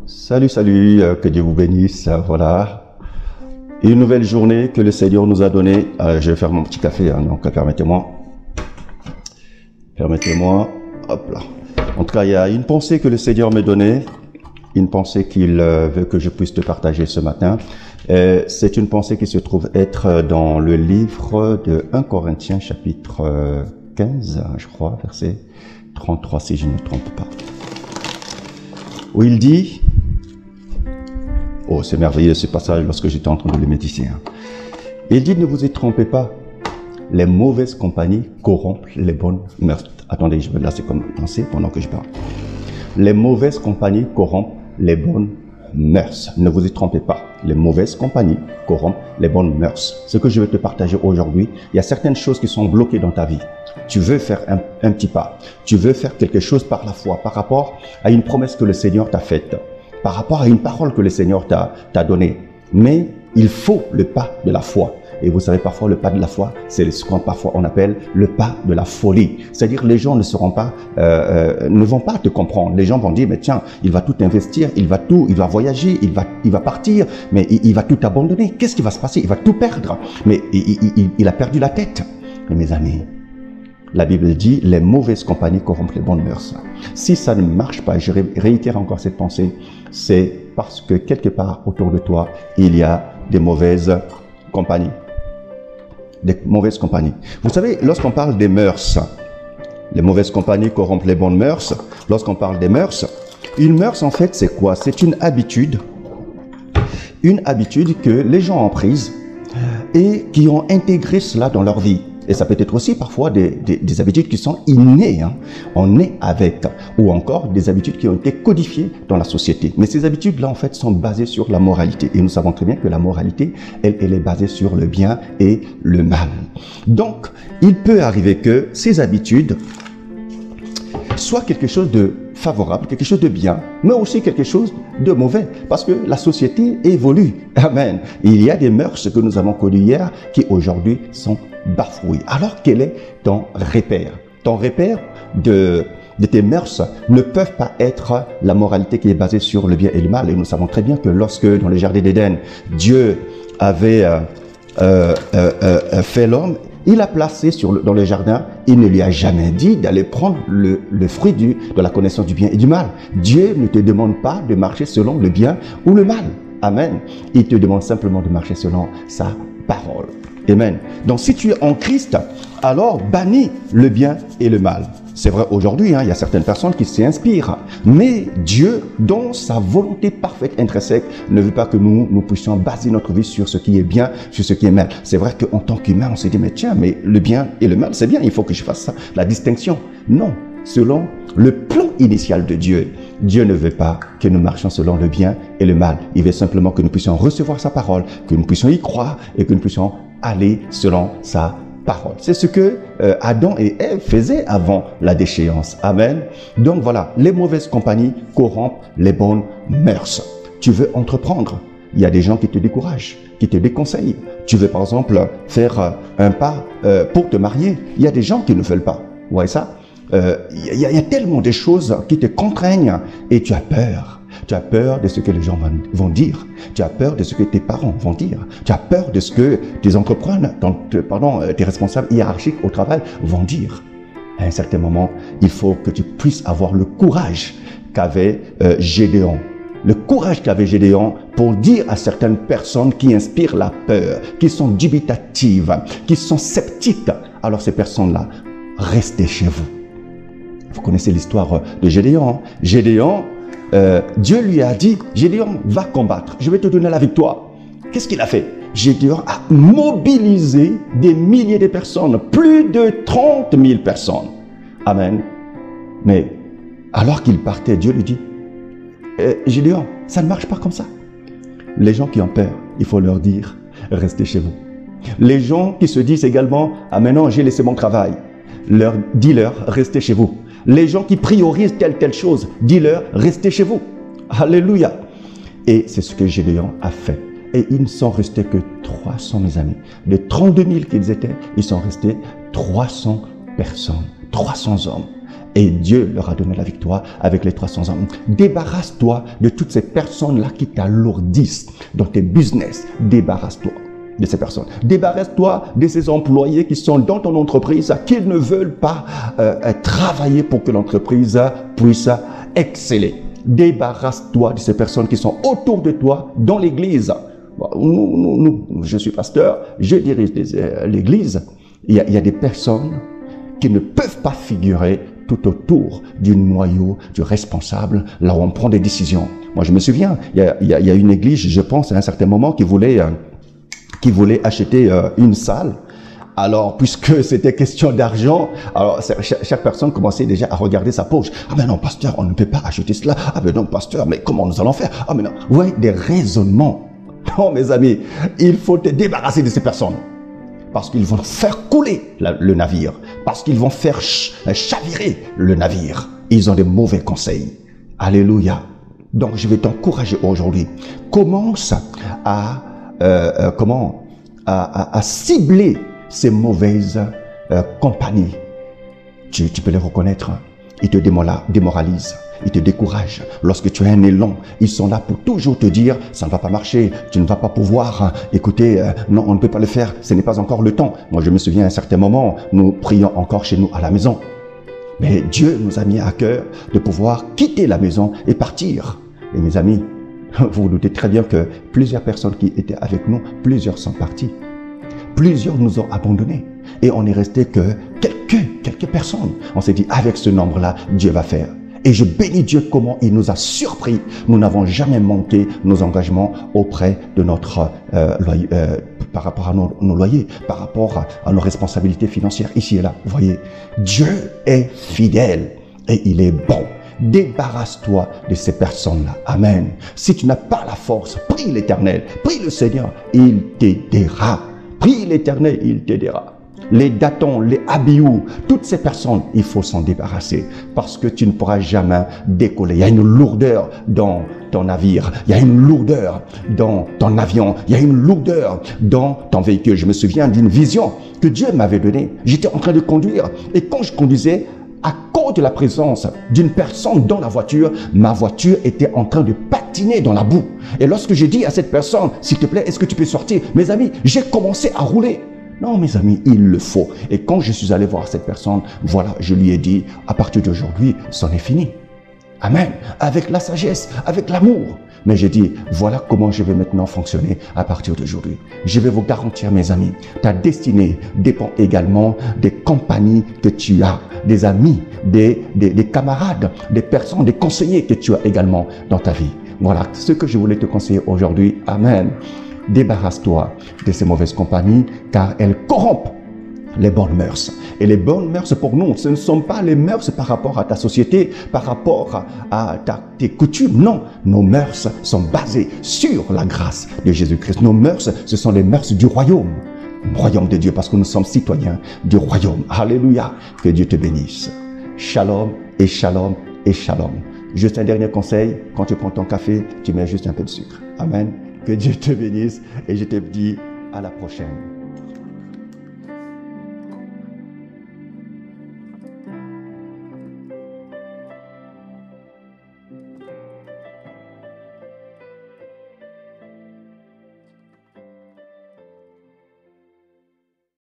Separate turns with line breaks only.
Salut, salut, que Dieu vous bénisse, voilà. Une nouvelle journée que le Seigneur nous a donnée. Je vais faire mon petit café, hein, donc permettez-moi, hop là. En tout cas, il y a une pensée que le Seigneur me donnait, une pensée qu'il veut que je puisse te partager ce matin. C'est une pensée qui se trouve être dans le livre de 1 Corinthiens, chapitre 15, je crois, verset 33, si je ne me trompe pas. Où il dit... Oh, c'est merveilleux ce passage lorsque j'étais en train de le méditer. Il dit, ne vous y trompez pas. Les mauvaises compagnies corrompent les bonnes mœurs. Attendez, je vais laisser commencer pendant que je parle. Les mauvaises compagnies corrompent les bonnes mœurs. Ne vous y trompez pas. Les mauvaises compagnies corrompent les bonnes mœurs. Ce que je vais te partager aujourd'hui, il y a certaines choses qui sont bloquées dans ta vie. Tu veux faire un petit pas. Tu veux faire quelque chose par la foi, par rapport à une promesse que le Seigneur t'a faite, par rapport à une parole que le Seigneur t'a donnée. Mais il faut le pas de la foi. Et vous savez, parfois, le pas de la foi, c'est ce qu'on parfois on appelle le pas de la folie. C'est-à-dire, les gens ne vont pas te comprendre. Les gens vont dire, mais tiens, il va tout investir, il va voyager, il va partir, mais il va tout abandonner. Qu'est-ce qui va se passer? Il va tout perdre. Mais il a perdu la tête. Mais mes amis, la Bible dit, les mauvaises compagnies corrompent les bonnes mœurs. Si ça ne marche pas, je réitère encore cette pensée, c'est parce que quelque part autour de toi, il y a des mauvaises compagnies. Des mauvaises compagnies. Vous savez, lorsqu'on parle des mœurs, les mauvaises compagnies corrompent les bonnes mœurs. Lorsqu'on parle des mœurs, une mœurs en fait c'est quoi? C'est une habitude que les gens ont prise et qui ont intégré cela dans leur vie. Et ça peut être aussi parfois des habitudes qui sont innées, hein. On naît avec, ou encore des habitudes qui ont été codifiées dans la société. Mais ces habitudes-là, en fait, sont basées sur la moralité. Et nous savons très bien que la moralité, elle est basée sur le bien et le mal. Donc, il peut arriver que ces habitudes soient quelque chose de favorable, quelque chose de bien, mais aussi quelque chose de mauvais, parce que la société évolue. Amen. Il y a des mœurs que nous avons connues hier qui aujourd'hui sont bafouées. Alors quel est ton repère? Ton repère de tes mœurs ne peuvent pas être la moralité qui est basée sur le bien et le mal. Et nous savons très bien que lorsque dans le jardin d'Éden, Dieu avait fait l'homme, il a placé dans le jardin, il ne lui a jamais dit d'aller prendre le fruit de la connaissance du bien et du mal. Dieu ne te demande pas de marcher selon le bien ou le mal. Amen. Il te demande simplement de marcher selon sa parole. Amen. Donc si tu es en Christ, alors bannis le bien et le mal. C'est vrai aujourd'hui, hein, il y a certaines personnes qui s'y inspirent. Mais Dieu, dans sa volonté parfaite intrinsèque, ne veut pas que nous puissions baser notre vie sur ce qui est bien, sur ce qui est mal. C'est vrai qu'en tant qu'humain, on se dit, mais tiens, mais le bien et le mal, c'est bien, il faut que je fasse ça. La distinction. Non. Selon le plan initial de Dieu, Dieu ne veut pas que nous marchions selon le bien et le mal. Il veut simplement que nous puissions recevoir sa parole, que nous puissions y croire et que nous puissions aller selon sa parole. C'est ce que Adam et Ève faisaient avant la déchéance. Amen. Donc voilà, les mauvaises compagnies corrompent les bonnes mœurs. Tu veux entreprendre, il y a des gens qui te découragent, qui te déconseillent. Tu veux par exemple faire un pas pour te marier, il y a des gens qui ne veulent pas. Vous voyez ça? Il y a tellement de choses qui te contraignent et tu as peur. Tu as peur de ce que les gens vont dire. Tu as peur de ce que tes parents vont dire. Tu as peur de ce que tes entrepreneurs, tes responsables hiérarchiques au travail vont dire. À un certain moment, il faut que tu puisses avoir le courage qu'avait Gédéon. Le courage qu'avait Gédéon pour dire à certaines personnes qui inspirent la peur, qui sont dubitatives, qui sont sceptiques. Alors ces personnes-là, restez chez vous. Vous connaissez l'histoire de Gédéon. Hein? Gédéon, Dieu lui a dit, Gédéon, va combattre, je vais te donner la victoire. Qu'est-ce qu'il a fait? Gédéon a mobilisé des milliers de personnes, plus de 30 000 personnes. Amen. Mais alors qu'il partait, Dieu lui dit, Gédéon, ça ne marche pas comme ça. Les gens qui ont peur, il faut leur dire, restez chez vous. Les gens qui se disent également, ah maintenant j'ai laissé mon travail, dis-leur, restez chez vous. Les gens qui priorisent telle chose, dis-leur, restez chez vous. Alléluia. Et c'est ce que Gédéon a fait. Et ils ne sont restés que 300, mes amis. De 32 000 qu'ils étaient, ils sont restés 300 personnes, 300 hommes. Et Dieu leur a donné la victoire avec les 300 hommes. Débarrasse-toi de toutes ces personnes-là qui t'alourdissent dans tes business. Débarrasse-toi de ces personnes. Débarrasse-toi de ces employés qui sont dans ton entreprise, qui ne veulent pas travailler pour que l'entreprise puisse exceller. Débarrasse-toi de ces personnes qui sont autour de toi dans l'église. Je suis pasteur, je dirige l'église. Il y a des personnes qui ne peuvent pas figurer tout autour du noyau, du responsable, là où on prend des décisions. Moi, je me souviens, il y a une église, je pense, à un certain moment, qui voulait acheter une salle. Alors, puisque c'était question d'argent, alors chaque personne commençait déjà à regarder sa poche. Ah mais non, pasteur, on ne peut pas acheter cela. Ah mais non, pasteur, mais comment nous allons faire? Ah mais non, vous voyez, des raisonnements. Non, mes amis, il faut te débarrasser de ces personnes. Parce qu'ils vont faire couler le navire. Parce qu'ils vont faire chavirer le navire. Ils ont des mauvais conseils. Alléluia. Donc, je vais t'encourager aujourd'hui. Commence à cibler ces mauvaises compagnies. Tu peux les reconnaître. Ils te démoralisent. Ils te découragent. Lorsque tu as un élan, ils sont là pour toujours te dire « ça ne va pas marcher, tu ne vas pas pouvoir, écoutez, non, on ne peut pas le faire, ce n'est pas encore le temps ». Moi, je me souviens à un certain moment, nous prions encore chez nous à la maison. Mais Dieu nous a mis à cœur de pouvoir quitter la maison et partir. Et mes amis, vous vous doutez très bien que plusieurs personnes qui étaient avec nous, plusieurs sont partis. Plusieurs nous ont abandonnés. Et on n'est resté que quelques personnes. On s'est dit, avec ce nombre-là, Dieu va faire. Et je bénis Dieu comment il nous a surpris. Nous n'avons jamais manqué nos engagements auprès de notre loyer, par rapport à nos loyers, par rapport à nos responsabilités financières ici et là. Vous voyez, Dieu est fidèle et il est bon. Débarrasse-toi de ces personnes-là. Amen. Si tu n'as pas la force, prie l'Éternel, prie le Seigneur, il t'aidera. Prie l'Éternel, il t'aidera. Les Datons, les Abiou, toutes ces personnes, il faut s'en débarrasser parce que tu ne pourras jamais décoller. Il y a une lourdeur dans ton navire, il y a une lourdeur dans ton avion, il y a une lourdeur dans ton véhicule. Je me souviens d'une vision que Dieu m'avait donnée. J'étais en train de conduire et quand je conduisais, à cause de la présence d'une personne dans la voiture, ma voiture était en train de patiner dans la boue. Et lorsque j'ai dit à cette personne, s'il te plaît, est-ce que tu peux sortir? Mes amis, j'ai commencé à rouler. Non, mes amis, il le faut. Et quand je suis allé voir cette personne, voilà, je lui ai dit, à partir d'aujourd'hui, c'en est fini. Amen. Avec la sagesse, avec l'amour. Mais j'ai dit, voilà comment je vais maintenant fonctionner à partir d'aujourd'hui. Je vais vous garantir, mes amis, ta destinée dépend également des compagnies que tu as, des amis, des camarades, des personnes, des conseillers que tu as également dans ta vie. Voilà ce que je voulais te conseiller aujourd'hui. Amen. Débarrasse-toi de ces mauvaises compagnies car elles corrompent les bonnes mœurs. Et les bonnes mœurs pour nous, ce ne sont pas les mœurs par rapport à ta société, par rapport à tes coutumes. Non, nos mœurs sont basées sur la grâce de Jésus-Christ. Nos mœurs, ce sont les mœurs du royaume de Dieu, parce que nous sommes citoyens du royaume. Alléluia, que Dieu te bénisse. Shalom et shalom et shalom. Juste un dernier conseil, quand tu prends ton café, tu mets juste un peu de sucre. Amen. Que Dieu te bénisse et je te dis à la prochaine.